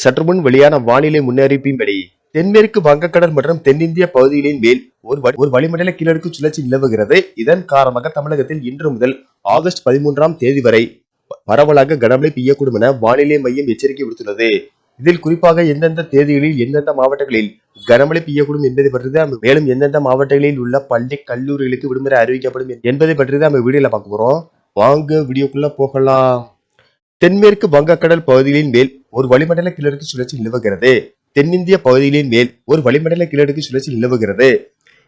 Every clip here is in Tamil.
சற்றுமுன் வெளியான வானிலை முன்னறிவிப்பின்படி தென்மேற்கு வங்கக்கடல் மற்றும் தென்னிந்திய பகுதிகளின் மேல் ஒரு வளிமண்டல கீழடுக்கு சுழற்சி நிலவுகிறது. இதன் காரணமாக தமிழகத்தில் இன்று முதல் ஆகஸ்ட் 13ஆம் தேதி வரை பரவலாக கனமழை பெய்யக்கூடும் என வானிலை மையம் எச்சரிக்கை விடுத்துள்ளது. இதில் குறிப்பாக எந்தெந்த தேதிகளில் எந்தெந்த மாவட்டங்களில் கனமழை பெய்யக்கூடும் என்பதை பற்றி மேலும் எந்தெந்த மாவட்டங்களில் உள்ள பள்ளி கல்லூரிகளுக்கு விடுமுறை அறிவிக்கப்படும் என்பதை பற்றி தான் நம்ம வீடியோல பார்க்க போறோம். வாங்க வீடியோக்குள்ள போகலாம். தென்மேற்கு வங்கக்கடல் பகுதிகளின் மேல் ஒரு வளிமண்டல கீழடுக்கு சுழற்சி நிலவுகிறது. தென்னிந்திய பகுதிகளின் மேல் ஒரு வளிமண்டல கீழடுக்கு சுழற்சி நிலவுகிறது.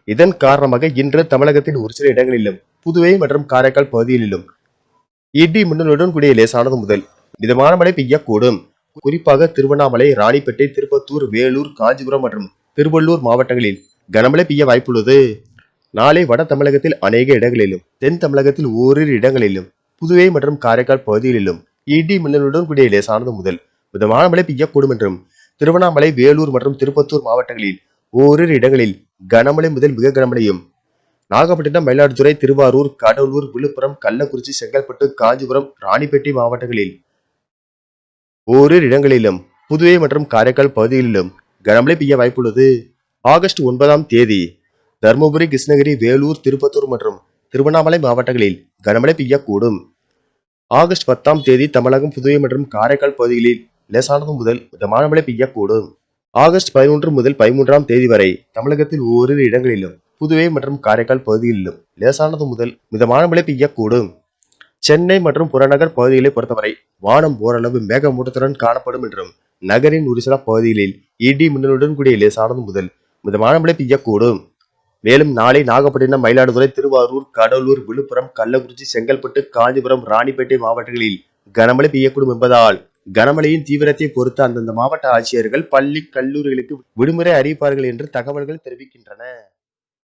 இதன் காரணமாக இன்று தமிழகத்தின் ஒரு சில இடங்களிலும் புதுவை மற்றும் காரைக்கால் பகுதிகளிலும் இடி மின்னலுடன் கூடிய லேசானது முதல் மிதமான மழை பெய்யக்கூடும். குறிப்பாக திருவண்ணாமலை, ராணிப்பேட்டை, திருப்பத்தூர், வேலூர், காஞ்சிபுரம் மற்றும் திருவள்ளூர் மாவட்டங்களில் கனமழை பெய்ய வாய்ப்புள்ளது. நாளை வட தமிழகத்தில் அநேக இடங்களிலும், தென் தமிழகத்தில் ஓரிரு இடங்களிலும், புதுவை மற்றும் காரைக்கால் பகுதிகளிலும் இடி மின்னலுடன் கூடிய லேசானது முதல் மிதமான மழை பெய்யக்கூடும் என்றும் திருவண்ணாமலை, வேலூர் மற்றும் திருப்பத்தூர் மாவட்டங்களில் ஓரிரு இடங்களில் கனமழை முதல் மிக கனமழையும், நாகப்பட்டினம், மயிலாடுதுறை, திருவாரூர், கடலூர், விழுப்புரம், கள்ளக்குறிச்சி, செங்கல்பட்டு, காஞ்சிபுரம், ராணிப்பேட்டை மாவட்டங்களில் ஓரிரு இடங்களிலும், புதுவை மற்றும் காரைக்கால் பகுதிகளிலும் கனமழை பெய்ய வாய்ப்புள்ளது. ஆகஸ்ட் 9ஆம் தேதி தருமபுரி, கிருஷ்ணகிரி, வேலூர், திருப்பத்தூர் மற்றும் திருவண்ணாமலை மாவட்டங்களில் கனமழை பெய்யக்கூடும். ஆகஸ்ட் 10ஆம் தேதி தமிழகம், புதுவை மற்றும் காரைக்கால் பகுதிகளில் லேசானது முதல் மிதமான மழை பெய்யக்கூடும். ஆகஸ்ட் 11 முதல் 13ஆம் தேதி வரை தமிழகத்தில் ஓரிரு இடங்களிலும், புதுவை மற்றும் காரைக்கால் பகுதிகளிலும் லேசானது முதல் மிதமான மழை பெய்யக்கூடும். சென்னை மற்றும் புறநகர் பகுதிகளை பொறுத்தவரை வானம் ஓரளவு மேகமூட்டத்துடன் காணப்படும் என்றும் நகரின் ஒரு சில பகுதிகளில் இடி மின்னலுடன் கூடிய லேசானது முதல் மிதமான மழை பெய்யக்கூடும். மேலும் நாளை நாகப்பட்டினம், மயிலாடுதுறை, திருவாரூர், கடலூர், விழுப்புரம், கள்ளக்குறிச்சி, செங்கல்பட்டு, காஞ்சிபுரம், ராணிப்பேட்டை மாவட்டங்களில் கனமழை பெய்யக்கூடும் என்பதால் கனமழையின் தீவிரத்தை பொறுத்து அந்தந்த மாவட்ட ஆட்சியர்கள் பள்ளி கல்லூரிகளுக்கு விடுமுறை அறிவிப்பார்கள் என்று தகவல்கள் தெரிவிக்கின்றன.